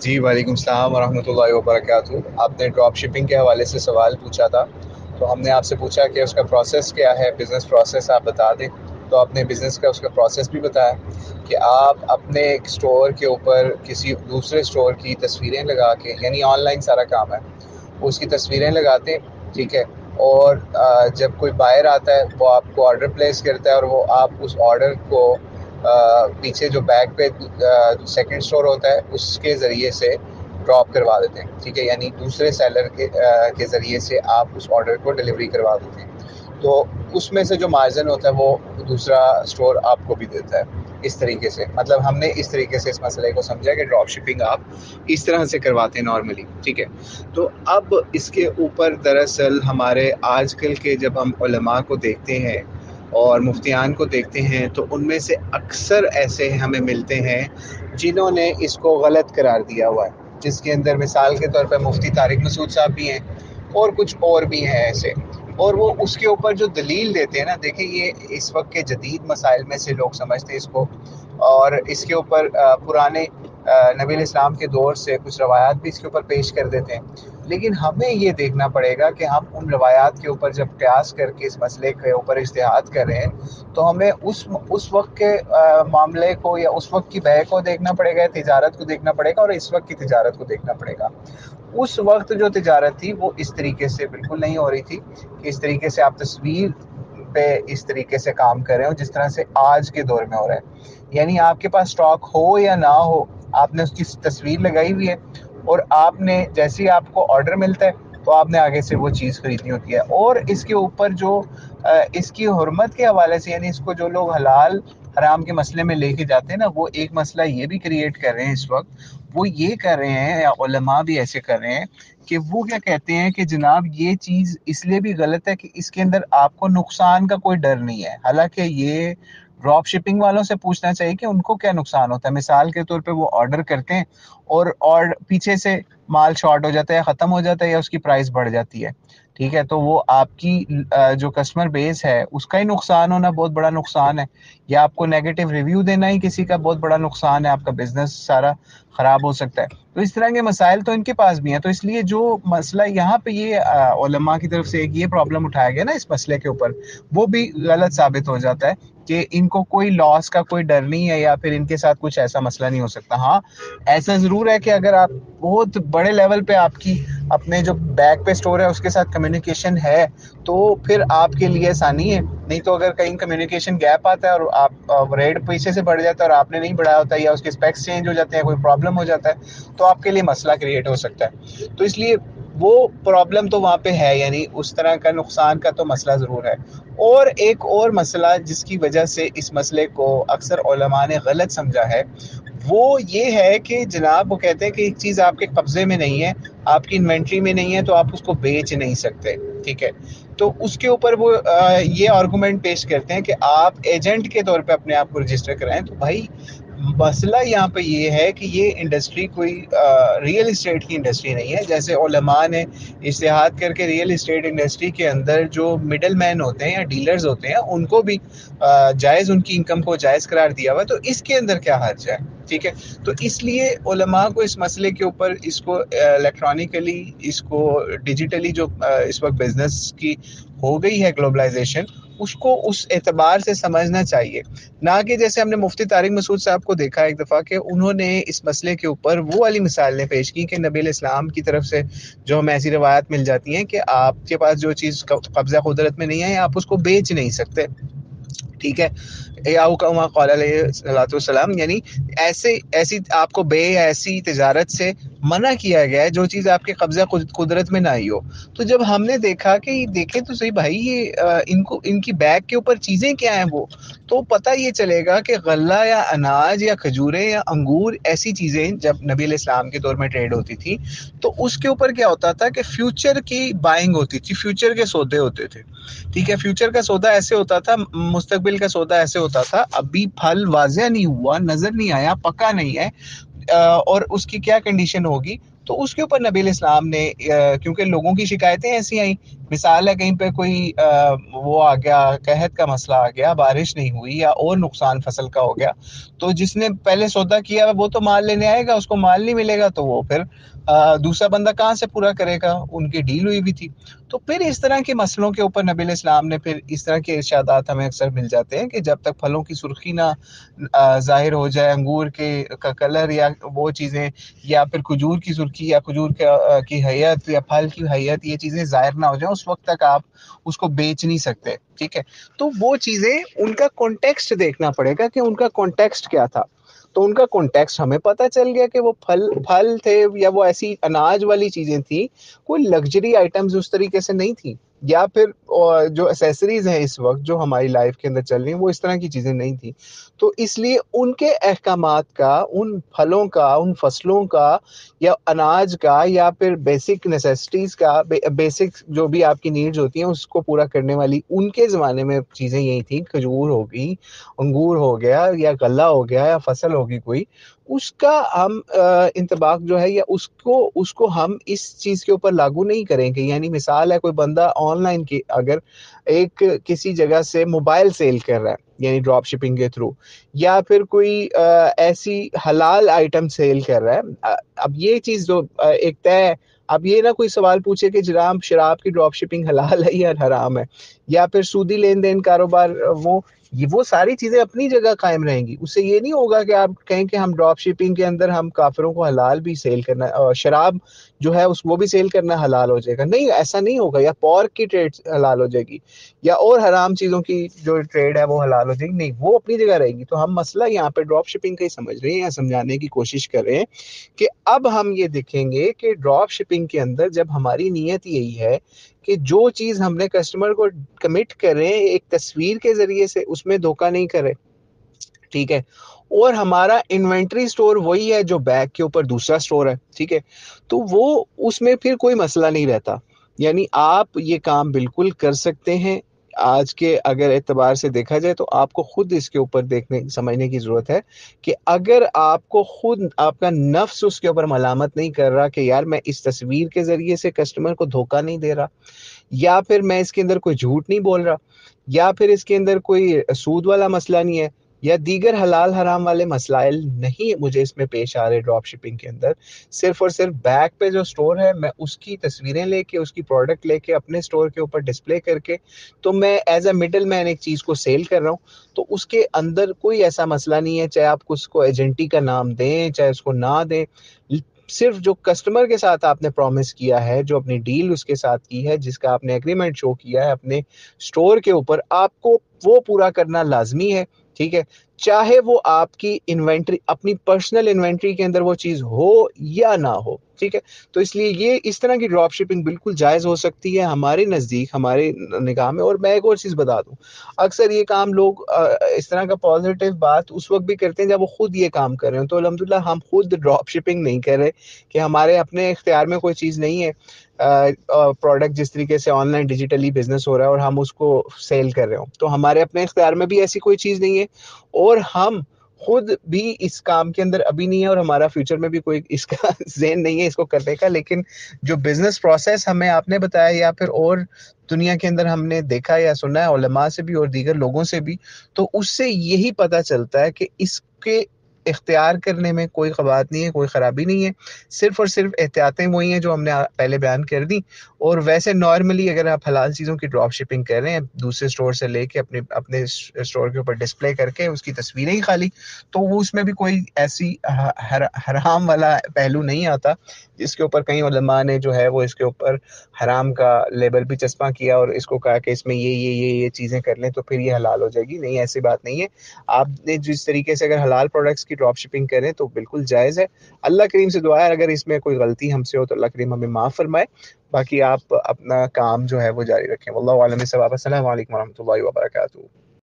جی وعلیکم السلام ورحمۃ اللہ وبرکاتہ. آپ نے ڈراپ شپنگ کے حوالے سے سوال پوچھا تھا، تو ہم نے آپ سے پوچھا کہ اس کا پروسیس کیا ہے، بزنس پروسیس آپ بتا دیں. تو آپ نے بزنس کا اس کا پروسیس بھی بتایا کہ آپ اپنے ایک اسٹور کے اوپر کسی دوسرے اسٹور کی تصویریں لگا کے، یعنی آن لائن سارا کام ہے، اس کی تصویریں لگاتے ہیں، ٹھیک ہے. اور جب کوئی بائر آتا ہے وہ آپ کو آرڈر پلیس کرتا ہے، اور وہ آپ اس آرڈر کو پیچھے جو بیک پہ سیکنڈ اسٹور ہوتا ہے اس کے ذریعے سے ڈراپ کروا دیتے ہیں، ٹھیک ہے. یعنی دوسرے سیلر کے ذریعے سے آپ اس آرڈر کو ڈلیوری کروا دیتے ہیں. تو اس میں سے جو مارجن ہوتا ہے وہ دوسرا اسٹور آپ کو بھی دیتا ہے. اس طریقے سے، مطلب ہم نے اس طریقے سے اس مسئلے کو سمجھا کہ ڈراپ شپنگ آپ اس طرح سے کرواتے ہیں نارملی، ٹھیک ہے. تو اب اس کے اوپر دراصل ہمارے آج کل کے جب ہم علماء کو دیکھتے ہیں اور مفتیان کو دیکھتے ہیں تو ان میں سے اکثر ایسے ہمیں ملتے ہیں جنہوں نے اس کو غلط قرار دیا ہوا ہے، جس کے اندر مثال کے طور پہ مفتی طارق مسعود صاحب بھی ہیں اور کچھ اور بھی ہیں ایسے. اور وہ اس کے اوپر جو دلیل دیتے ہیں نا، دیکھیں یہ اس وقت کے جدید مسائل میں سے لوگ سمجھتے ہیں اس کو، اور اس کے اوپر پرانے نبی الاسلام کے دور سے کچھ روایات بھی اس کے اوپر پیش کر دیتے ہیں. لیکن ہمیں یہ دیکھنا پڑے گا کہ ہم ان روایات کے اوپر جب قیاس کر کے اس مسئلے کے اوپر اجتہاد کر رہے ہیں تو ہمیں اس وقت کے معاملے کو یا اس وقت کی بے کو دیکھنا پڑے گا، تجارت کو دیکھنا پڑے گا، اور اس وقت کی تجارت کو دیکھنا پڑے گا. اس وقت جو تجارت تھی وہ اس طریقے سے بالکل نہیں ہو رہی تھی کہ اس طریقے سے آپ تصویر پہ اس طریقے سے کام کر رہے ہو جس طرح سے آج کے دور میں ہو رہا ہے. یعنی آپ کے پاس سٹاک ہو یا نہ ہو، آپ نے اس کی تصویر لگائی ہوئی ہے، اور آپ نے جیسے ہی آپ کو آرڈر ملتا ہے تو آپ نے آگے سے وہ چیز خریدنی ہوتی ہے. اور اس کے اوپر جو اس کی حرمت کے حوالے سے، یعنی اس کو جو لوگ حلال حرام کے مسئلے میں لے کے جاتے ہیں نا، وہ ایک مسئلہ یہ بھی کریٹ کر رہے ہیں اس وقت. وہ یہ کر رہے ہیں، یا علماء بھی ایسے کر رہے ہیں کہ وہ کیا کہتے ہیں کہ جناب یہ چیز اس لیے بھی غلط ہے کہ اس کے اندر آپ کو نقصان کا کوئی ڈر نہیں ہے. حالانکہ یہ ڈراپ شپنگ والوں سے پوچھنا چاہیے کہ ان کو کیا نقصان ہوتا ہے. مثال کے طور پہ وہ آرڈر کرتے ہیں اور پیچھے سے مال شارٹ ہو جاتا ہے، ختم ہو جاتا ہے، یا اس کی پرائس بڑھ جاتی ہے، ٹھیک ہے. تو وہ آپ کی جو کسٹمر بیس ہے اس کا ہی نقصان ہونا بہت بڑا نقصان ہے، یا آپ کو نیگیٹو ریویو دینا ہی کسی کا بہت بڑا نقصان ہے، آپ کا بزنس سارا خراب ہو سکتا ہے. تو اس طرح کے مسائل تو ان کے پاس بھی ہیں. تو اس لیے جو مسئلہ یہاں پہ یہ علماء کی طرف سے ایک یہ پرابلم اٹھایا گیا نا اس مسئلے کے اوپر، وہ بھی غلط ثابت ہو جاتا ہے کہ ان کو کوئی لاس کا کوئی ڈر نہیں ہے، یا پھر ان کے ساتھ کچھ ایسا مسئلہ نہیں ہو سکتا. ہاں ایسا ضرور ہے کہ اگر آپ بہت بڑے لیول پہ آپ کی اپنے جو بیک پہ اسٹور ہے اس کے ساتھ کمیونیکیشن ہے تو پھر آپ کے لیے آسانی ہے. نہیں تو اگر کہیں کمیونیکیشن گیپ آتا ہے اور آپ ریٹ پیچھے سے بڑھ جاتا ہے اور آپ نے نہیں بڑھایا ہوتا ہے، یا اس کے اسپیکس چینج ہو جاتے ہیں، کوئی پرابلم ہو جاتا ہے، تو آپ کے لیے مسئلہ کریٹ ہو سکتا ہے. تو اس لیے وہ پرابلم تو وہاں پہ ہے، یعنی اس طرح کا نقصان کا تو مسئلہ ضرور ہے. اور ایک اور مسئلہ جس کی وجہ سے اس مسئلے کو اکثر علماء نے غلط سمجھا ہے وہ یہ ہے کہ جناب وہ کہتے ہیں کہ ایک چیز آپ کے قبضے میں نہیں ہے، آپ کی انوینٹری میں نہیں ہے، تو آپ اس کو بیچ نہیں سکتے، ٹھیک ہے. تو اس کے اوپر وہ یہ آرگومنٹ پیش کرتے ہیں کہ آپ ایجنٹ کے طور پہ اپنے آپ کو رجسٹر کرائیں. تو بھائی مسئلہ یہاں پہ یہ ہے کہ یہ انڈسٹری کوئی ریئل اسٹیٹ کی انڈسٹری نہیں ہے. جیسے علماء نے اجتہاد کر کے ریئل اسٹیٹ انڈسٹری کے اندر جو مڈل مین ہوتے ہیں یا ڈیلرز ہوتے ہیں ان کو بھی جائز، ان کی انکم کو جائز قرار دیا ہوا ہے. تو اس کے اندر کیا حرج ہے، ٹھیک ہے. تو اس لیے علماء کو اس مسئلے کے اوپر اس کو الیکٹرانکلی، اس کو ڈیجیٹلی جو اس وقت بزنس کی ہو گئی ہے گلوبلائزیشن، اس کو اس اعتبار سے سمجھنا چاہیے. نہ کہ جیسے ہم نے مفتی طارق مسعود صاحب کو دیکھا ایک دفعہ کہ انہوں نے اس مسئلے کے اوپر وہ والی مثالیں پیش کی کہ نبی الاسلام کی طرف سے جو ہمیں ایسی روایات مل جاتی ہیں کہ آپ کے پاس جو چیز قبضہ قدرت میں نہیں ہے آپ اس کو بیچ نہیں سکتے، ٹھیک ہے. قال علیہ الصلوۃ والسلام، یعنی ایسی آپ کو بے ایسی تجارت سے منع کیا گیا ہے جو چیز آپ کے قبضہ قدرت میں نہ آئی ہو. تو جب ہم نے دیکھا کہ دیکھیں تو صحیح بھائی یہ ان کی بیگ کے اوپر چیزیں کیا ہیں، وہ تو پتہ یہ چلے گا کہ غلہ یا اناج یا کھجوریں یا انگور ایسی چیزیں جب نبی علیہ السلام کے دور میں ٹریڈ ہوتی تھی تو اس کے اوپر کیا ہوتا تھا کہ فیوچر کی بائنگ ہوتی تھی، فیوچر کے سودے ہوتے تھے، ٹھیک ہے. فیوچر کا سودا ایسے ہوتا تھا، مستقبل کا سودا ایسے ہوتا تھا، ابھی پھل واضح نہیں ہوا، نظر نہیں آیا، پکا نہیں ہے، اور اس کی کیا کنڈیشن ہوگی. تو اس کے اوپر نبی علیہ السلام نے کیونکہ لوگوں کی شکایتیں ایسی آئیں مثال ہے کہیں پہ کوئی وہ آ گیا، قحط کا مسئلہ آ گیا، بارش نہیں ہوئی یا اور نقصان فصل کا ہو گیا، تو جس نے پہلے سودا کیا وہ تو مال لینے آئے گا، اس کو مال نہیں ملے گا تو وہ پھر دوسرا بندہ کہاں سے پورا کرے گا؟ ان کی ڈیل ہوئی بھی تھی۔ تو پھر اس طرح کے مسئلوں کے اوپر نبی علیہ السلام نے پھر اس طرح کے ارشادات ہمیں اکثر مل جاتے ہیں کہ جب تک پھلوں کی سرخی نہ ظاہر ہو جائے، انگور کا کلر یا وہ چیزیں، یا پھر کھجور کی سرخی یا کھجور کی حیت یا پھل کی حیت، یہ چیزیں ظاہر نہ ہو جائیں، اس وقت تک آپ اس کو بیچ نہیں سکتے، ٹھیک ہے؟ تو وہ چیزیں ان کا کانٹیکسٹ دیکھنا پڑے گا کہ ان کا کانٹیکسٹ کیا تھا۔ تو ان کا کانٹیکسٹ ہمیں پتہ چل گیا کہ وہ پھل تھے یا وہ ایسی اناج والی چیزیں تھیں، کوئی لگژری آئٹمز اس طریقے سے نہیں تھی، یا پھر جو اسیسریز ہیں اس وقت جو ہماری لائف کے اندر چل رہی ہیں وہ اس طرح کی چیزیں نہیں تھیں۔ تو اس لیے ان کے احکامات کا، ان پھلوں کا، ان فصلوں کا یا اناج کا یا پھر بیسک نیسیسٹیز کا، بیسک جو بھی آپ کی نیڈز ہوتی ہیں اس کو پورا کرنے والی ان کے زمانے میں چیزیں یہی تھیں، کھجور ہوگی، انگور ہو گیا یا غلہ ہو گیا یا فصل ہوگی کوئی، اس کا ہم انطباق جو ہے یا اس کو ہم اس چیز کے اوپر لاگو نہیں کریں گے۔ یعنی مثال ہے کوئی بندہ آن لائن کی اگر ایک کسی جگہ سے موبائل سیل کر رہا ہے، یعنی ڈراپ شپنگ کے تھرو، یا پھر کوئی ایسی حلال آئٹم سیل کر رہا ہے، اب یہ چیز جو ایک طے ہے، اب یہ نہ کوئی سوال پوچھے کہ جناب شراب کی ڈراپ شپنگ حلال ہے یا حرام ہے، یا پھر سودی لین دین کاروبار، وہ ساری چیزیں اپنی جگہ قائم رہیں گی۔ اس سے یہ نہیں ہوگا کہ آپ کہیں کہ ہم ڈراپ شپنگ کے اندر ہم کافروں کو حلال بھی سیل کرنا، شراب جو ہے وہ بھی سیل کرنا حلال ہو جائے گا، نہیں، ایسا نہیں ہوگا، یا پورک کی ٹریڈ حلال ہو جائے گی، یا اور حرام چیزوں کی جو ٹریڈ ہے وہ حلال ہو جائے گی، نہیں، وہ اپنی جگہ رہے گی۔ تو ہم مسئلہ یہاں پہ ڈراپ شپنگ کا ہی سمجھ رہے ہیں یا سمجھانے کی کوشش کر رہے ہیں کہ اب ہم یہ دیکھیں گے کہ ڈراپ شپنگ کے اندر جب ہماری نیت یہی ہے کہ جو چیز ہم نے کسٹمر کو کمٹ کریں ایک تصویر کے ذریعے سے، اس میں دھوکہ نہیں کرے، ٹھیک ہے، اور ہمارا انوینٹری سٹور وہی ہے جو بیک کے اوپر دوسرا سٹور ہے، ٹھیک ہے، تو وہ اس میں پھر کوئی مسئلہ نہیں رہتا۔ یعنی آپ یہ کام بالکل کر سکتے ہیں۔ آج کے اگر اعتبار سے دیکھا جائے تو آپ کو خود اس کے اوپر سمجھنے کی ضرورت ہے کہ اگر آپ کو خود آپ کا نفس اس کے اوپر ملامت نہیں کر رہا کہ یار میں اس تصویر کے ذریعے سے کسٹمر کو دھوکہ نہیں دے رہا، یا پھر میں اس کے اندر کوئی جھوٹ نہیں بول رہا، یا پھر اس کے اندر کوئی سود والا مسئلہ نہیں ہے، یا دیگر حلال حرام والے مسائل نہیں مجھے اس میں پیش آ رہے ڈراپ شپنگ کے اندر، صرف اور صرف بیک پہ جو سٹور ہے میں اس کی تصویریں لے کے، اس کی پروڈکٹ لے کے اپنے سٹور کے اوپر ڈسپلے کر کے، تو میں ایز اے مڈل مین ایک چیز کو سیل کر رہا ہوں، تو اس کے اندر کوئی ایسا مسئلہ نہیں ہے، چاہے آپ اس کو ایجنٹی کا نام دیں چاہے اس کو نہ دیں، صرف جو کسٹمر کے ساتھ آپ نے پرومس کیا ہے، جو اپنی ڈیل اس کے ساتھ کی ہے، جس کا آپ نے ایگریمنٹ شو کیا ہے اپنے سٹور کے اوپر، آپ کو وہ پورا کرنا لازمی ہے، ٹھیک ہے، چاہے وہ آپ کی انوینٹری، اپنی پرسنل انوینٹری کے اندر وہ چیز ہو یا نہ ہو، ٹھیک ہے۔ تو اس لیے یہ اس طرح کی ڈراپ شپنگ بالکل جائز ہو سکتی ہے ہمارے نزدیک، ہمارے نگاہ میں۔ اور میں ایک اور چیز بتا دوں، اکثر یہ کام لوگ اس طرح کا پازیٹیو بات اس وقت بھی کرتے ہیں جب وہ خود یہ کام کر رہے ہیں، تو الحمدللہ ہم خود ڈراپ شپنگ نہیں کر رہے کہ ہمارے اپنے اختیار میں کوئی چیز نہیں ہے، پروڈکٹ جس طریقے سے آن لائن ڈیجیٹلی بزنس ہو رہا ہے اور ہم اس کو سیل کر رہے ہوں، تو ہمارے اپنے اختیار میں بھی ایسی کوئی چیز نہیں ہے، اور ہم خود بھی اس کام کے اندر ابھی نہیں ہے، اور ہمارا فیوچر میں بھی کوئی اس کا ذہن نہیں ہے اس کو کرنے کا۔ لیکن جو بزنس پروسیس ہمیں آپ نے بتایا یا پھر اور دنیا کے اندر ہم نے دیکھا یا سنا ہے علماء سے بھی اور دیگر لوگوں سے بھی، تو اس سے یہی پتہ چلتا ہے کہ اس کے اختیار کرنے میں کوئی قباحت نہیں ہے، کوئی خرابی نہیں ہے، صرف اور صرف احتیاطیں وہی ہیں جو ہم نے پہلے بیان کر دی۔ اور ویسے نارملی اگر آپ حلال چیزوں کی ڈراپ شپنگ کر رہے ہیں دوسرے سٹور سے لے کے اپنے سٹور کے اوپر ڈسپلے کر کے اس کی تصویریں ہی خالی، تو وہ اس میں بھی کوئی ایسی حرام والا پہلو نہیں آتا جس کے اوپر کئی علماء نے جو ہے وہ اس کے اوپر حرام کا لیبل بھی چسپاں کیا اور اس کو کہا کہ اس میں یہ چیزیں کر لیں تو پھر یہ حلال ہو جائے گی۔ نہیں، ایسی بات نہیں ہے۔ آپ نے جس طریقے سے اگر حلال پروڈکٹس کی ڈراپ شپنگ کریں تو بالکل جائز ہے۔ اللہ کریم سے دعا ہے اگر اس میں کوئی غلطی ہم سے ہو تو اللہ کریم ہمیں معاف فرمائے، باقی آپ اپنا کام جو ہے وہ جاری رکھیں۔ واللہ اعلم بالصواب۔ السلام علیکم ورحمۃ اللہ وبرکاتہ۔